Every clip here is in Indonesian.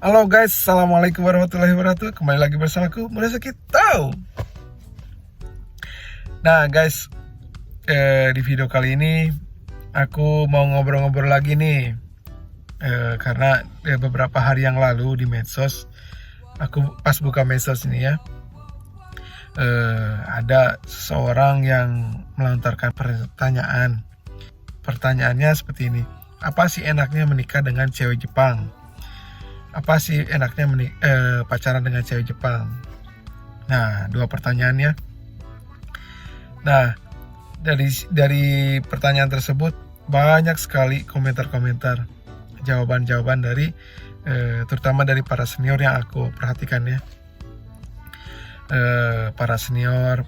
Halo guys, assalamualaikum warahmatullahi wabarakatuh. Kembali lagi bersamaku, Murasaki Tahu. Nah guys, di video kali ini aku mau ngobrol-ngobrol lagi nih, karena beberapa hari yang lalu di medsos, aku pas buka medsos ini ya, ada seseorang yang melontarkan pertanyaan. Pertanyaannya seperti ini: apa sih enaknya menikah dengan cewek Jepang? Apa sih enaknya pacaran dengan cewek Jepang? Nah, dua pertanyaannya. Nah, dari pertanyaan tersebut banyak sekali komentar-komentar, jawaban-jawaban dari terutama dari para senior yang aku perhatikan ya. Para senior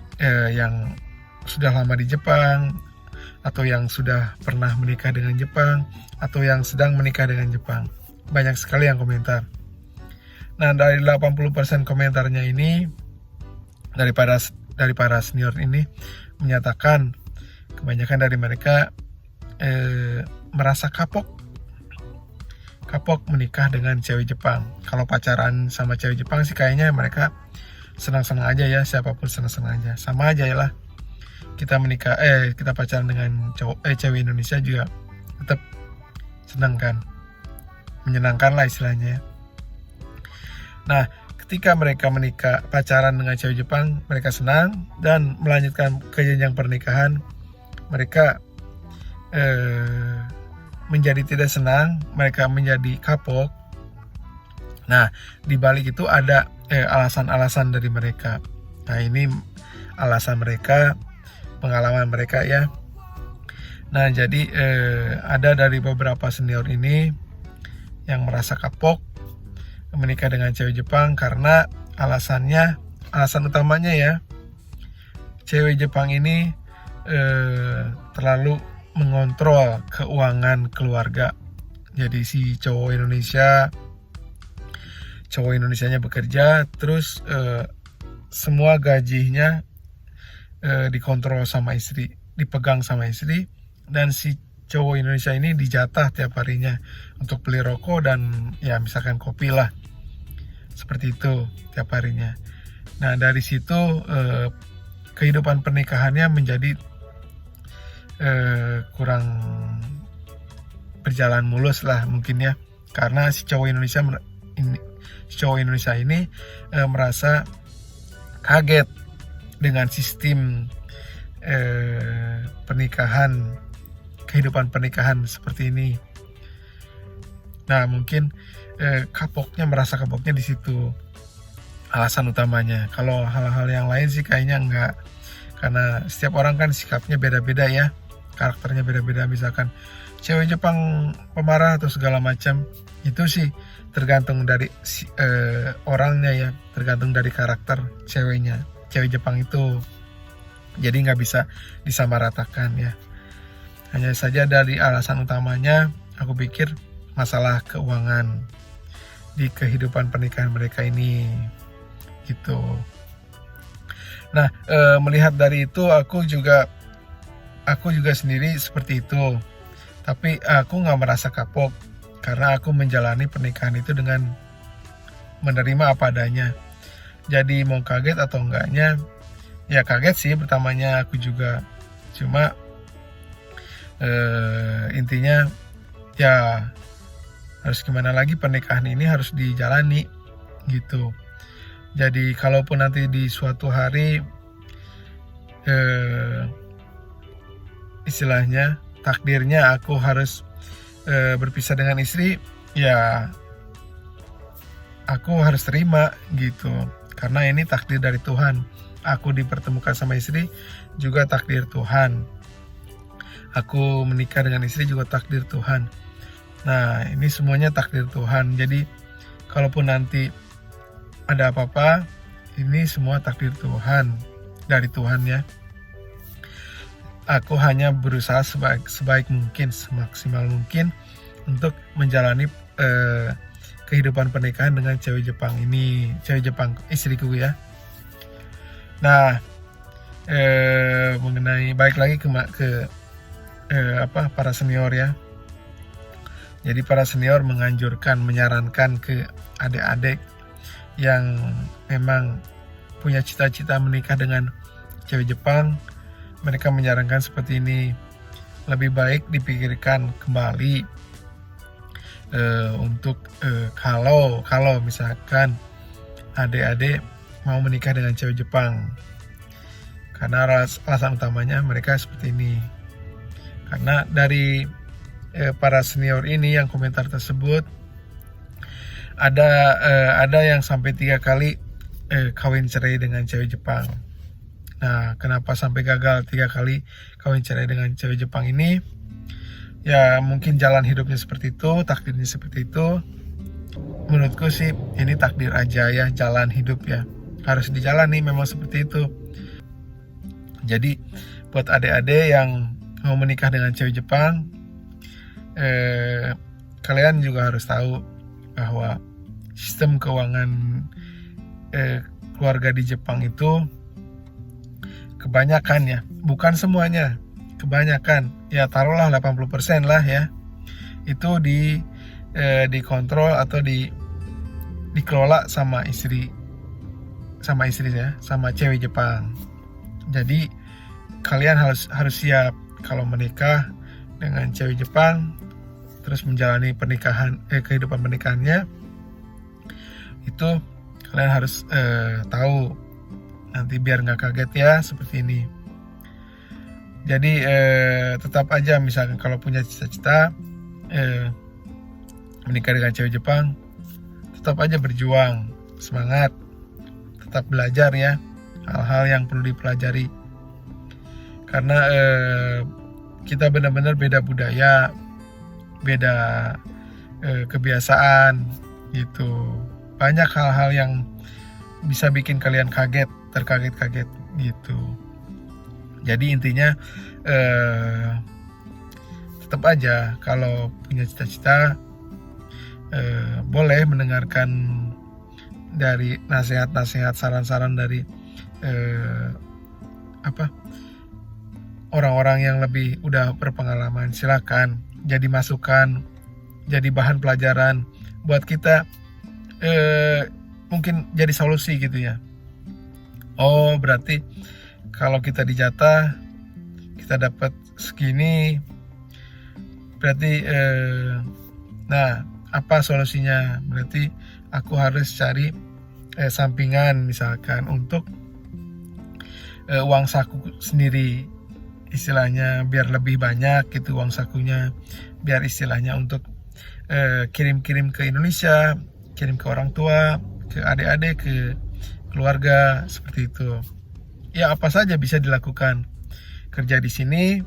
yang sudah lama di Jepang, atau yang sudah pernah menikah dengan Jepang, atau yang sedang menikah dengan Jepang. Banyak sekali yang komentar. Nah, dari 80% komentarnya ini, dari para senior ini menyatakan kebanyakan dari mereka merasa kapok menikah dengan cewek Jepang. Kalau pacaran sama cewek Jepang sih kayaknya mereka senang-senang aja ya, siapapun senang-senang aja. Sama aja ya lah. Kita pacaran dengan cewek Indonesia juga tetap senang kan, menyenangkan lah istilahnya. Nah, ketika mereka pacaran dengan cewek Jepang, mereka senang dan melanjutkan ke jenjang pernikahan, mereka menjadi tidak senang, mereka menjadi kapok. Nah, di balik itu ada alasan-alasan dari mereka. Nah, ini alasan mereka, pengalaman mereka ya. Nah, jadi ada dari beberapa senior ini yang merasa kapok menikah dengan cewek Jepang karena alasan utamanya ya, cewek Jepang ini terlalu mengontrol keuangan keluarga. Jadi si cowok Indonesianya bekerja, terus semua gajinya dikontrol sama istri, dipegang sama istri, dan si cowok Indonesia ini dijatah tiap harinya untuk beli rokok dan ya misalkan kopi lah, seperti itu tiap harinya. Nah, dari situ kehidupan pernikahannya menjadi kurang berjalan mulus lah mungkin ya, karena si cowok Indonesia ini merasa kaget dengan sistem kehidupan pernikahan seperti ini. Nah, mungkin merasa kapoknya di situ, alasan utamanya. Kalau hal-hal yang lain sih kayaknya enggak, karena setiap orang kan sikapnya beda-beda ya, karakternya beda-beda. Misalkan cewek Jepang pemarah atau segala macam, itu sih tergantung dari orangnya ya, tergantung dari karakter cewek Jepang itu. Jadi nggak bisa disamaratakan ya. Hanya saja dari alasan utamanya, aku pikir masalah keuangan di kehidupan pernikahan mereka ini gitu. Nah, melihat dari itu aku juga sendiri seperti itu. Tapi aku nggak merasa kapok karena aku menjalani pernikahan itu dengan menerima apa adanya. Jadi mau kaget atau enggaknya, ya kaget sih pertamanya aku juga. Cuma intinya ya harus gimana lagi, pernikahan ini harus dijalani gitu. Jadi kalaupun nanti di suatu hari istilahnya takdirnya aku harus berpisah dengan istri, ya aku harus terima gitu, karena ini takdir dari Tuhan. Aku dipertemukan sama istri juga takdir Tuhan, aku menikah dengan istri juga takdir Tuhan. Nah, ini semuanya takdir Tuhan. Jadi kalaupun nanti ada apa-apa, ini semua takdir Tuhan, dari Tuhan ya. Aku hanya berusaha sebaik mungkin, semaksimal mungkin untuk menjalani kehidupan pernikahan dengan cewek Jepang istriku ya. Nah, mengenai balik lagi ke para senior ya. Jadi para senior menyarankan ke adik-adik yang memang punya cita-cita menikah dengan cewek Jepang, mereka menyarankan seperti ini, lebih baik dipikirkan kembali untuk kalau misalkan adik-adik mau menikah dengan cewek Jepang, karena alasan utamanya mereka seperti ini. Karena dari para senior ini yang komentar tersebut ada yang sampai 3 kali kawin cerai dengan cewek Jepang. Nah, kenapa sampai gagal 3 kali kawin cerai dengan cewek Jepang ini? Ya mungkin jalan hidupnya seperti itu, takdirnya seperti itu. Menurutku sih ini takdir aja ya, jalan hidup ya, harus dijalani, memang seperti itu. Jadi buat adik-adik yang mau menikah dengan cewek Jepang, kalian juga harus tahu bahwa sistem keuangan keluarga di Jepang itu kebanyakan ya, bukan semuanya, kebanyakan ya, taruhlah 80% lah ya, itu dikontrol atau dikelola sama istri ya, sama cewek Jepang. Jadi kalian harus siap kalau menikah dengan cewek Jepang, terus menjalani kehidupan pernikahannya, itu kalian harus tahu nanti biar nggak kaget ya seperti ini. Jadi tetap aja, misalkan kalau punya cita-cita menikah dengan cewek Jepang, tetap aja berjuang, semangat, tetap belajar ya hal-hal yang perlu dipelajari, karena kita benar-benar beda budaya, beda kebiasaan gitu. Banyak hal-hal yang bisa bikin kalian terkaget-kaget gitu. Jadi intinya tetap aja kalau punya cita-cita, boleh mendengarkan dari nasihat-nasihat, saran-saran dari orang-orang yang lebih udah berpengalaman. Silakan jadi masukan, jadi bahan pelajaran buat kita, mungkin jadi solusi gitu ya. Oh berarti kalau kita dijatah, kita dapat segini, berarti nah apa solusinya? Berarti aku harus cari sampingan, misalkan untuk uang saku sendiri, istilahnya biar lebih banyak gitu uang sakunya, biar istilahnya untuk kirim-kirim ke Indonesia, kirim ke orang tua, ke adik-adik, ke keluarga, seperti itu. Ya apa saja bisa dilakukan. Kerja di sini,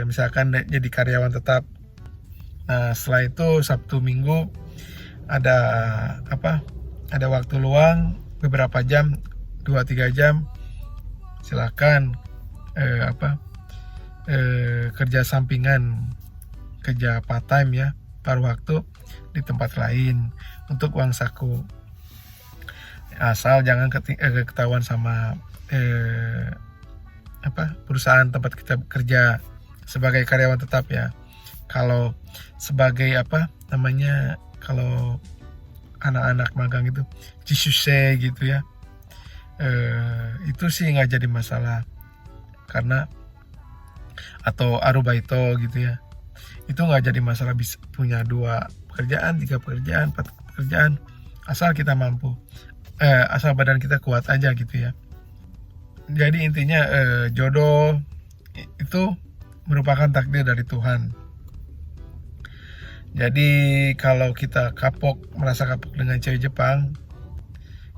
misalkan jadi karyawan tetap. Nah setelah itu Sabtu Minggu ada waktu luang beberapa jam, 2-3 jam, silakan kerja sampingan, kerja part time ya, paruh waktu di tempat lain untuk uang saku, asal jangan ketahuan sama perusahaan tempat kita kerja sebagai karyawan tetap ya. Kalau sebagai kalau anak-anak magang itu jisuse gitu ya, itu sih nggak jadi masalah, karena atau arubaito gitu ya, itu nggak jadi masalah, bisa punya 2 pekerjaan, 3 pekerjaan, 4 pekerjaan, asal kita mampu, asal badan kita kuat aja gitu ya. Jadi intinya jodoh itu merupakan takdir dari Tuhan. Jadi kalau kita merasa kapok dengan cewek Jepang,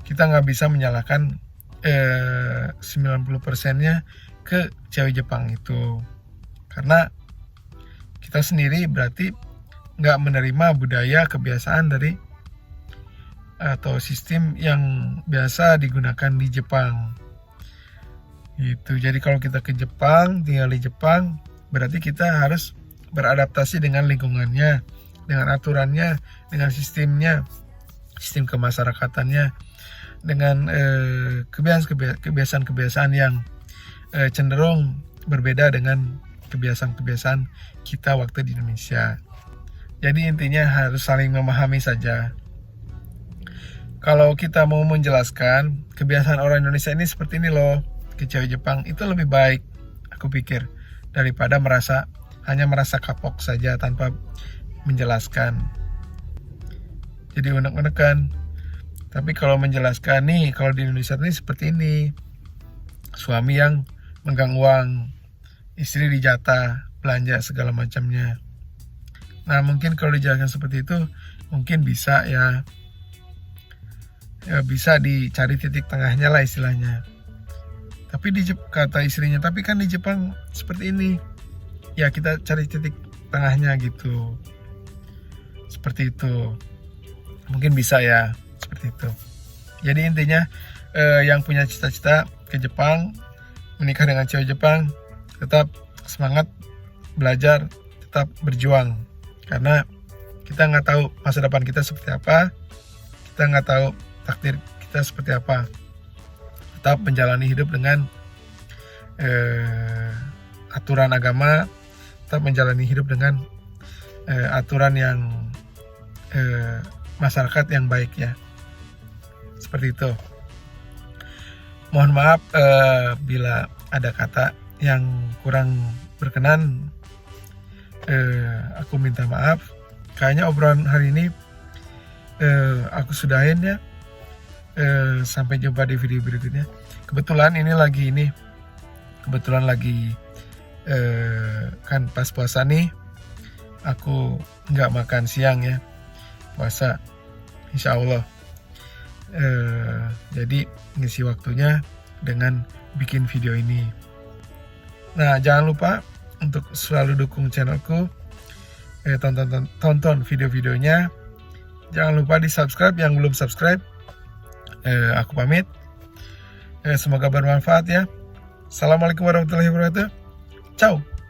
kita nggak bisa menyalahkan 90%-nya ke cewek Jepang itu, karena kita sendiri berarti nggak menerima budaya, kebiasaan dari atau sistem yang biasa digunakan di Jepang gitu. Jadi kalau kita ke Jepang, tinggal di Jepang, berarti kita harus beradaptasi dengan lingkungannya, dengan aturannya, dengan sistemnya, sistem kemasyarakatannya, dengan kebiasaan-kebiasaan yang cenderung berbeda dengan kebiasaan-kebiasaan kita waktu di Indonesia. Jadi intinya harus saling memahami saja. Kalau kita mau menjelaskan kebiasaan orang Indonesia ini seperti ini loh ke cewek Jepang, itu lebih baik aku pikir daripada hanya merasa kapok saja tanpa menjelaskan. Jadi unek-unek kan. Tapi kalau menjelaskan nih, kalau di Indonesia ini seperti ini, suami yang megang uang, istri dijatah belanja segala macamnya. Nah mungkin kalau dijelaskan seperti itu mungkin bisa ya bisa dicari titik tengahnya lah istilahnya. Tapi kata istrinya, tapi kan di Jepang seperti ini, ya kita cari titik tengahnya gitu, seperti itu. Mungkin bisa ya seperti itu. Jadi intinya yang punya cita-cita ke Jepang, menikah dengan cewek Jepang, tetap semangat belajar, tetap berjuang, karena kita nggak tahu masa depan kita seperti apa, kita nggak tahu takdir kita seperti apa. Tetap menjalani hidup dengan aturan agama, tetap menjalani hidup dengan aturan yang masyarakat yang baik ya, seperti itu. Mohon maaf bila ada kata yang kurang berkenan, aku minta maaf. Kayaknya obrolan hari ini aku sudahin ya. Sampai jumpa di video berikutnya. Kebetulan lagi kan pas puasa nih, aku nggak makan siang ya, puasa insya Allah. Jadi ngisi waktunya dengan bikin video ini. Nah jangan lupa untuk selalu dukung channelku, tonton video-videonya. Jangan lupa di subscribe yang belum subscribe. Aku pamit. Semoga bermanfaat ya. Assalamualaikum warahmatullahi wabarakatuh. Ciao.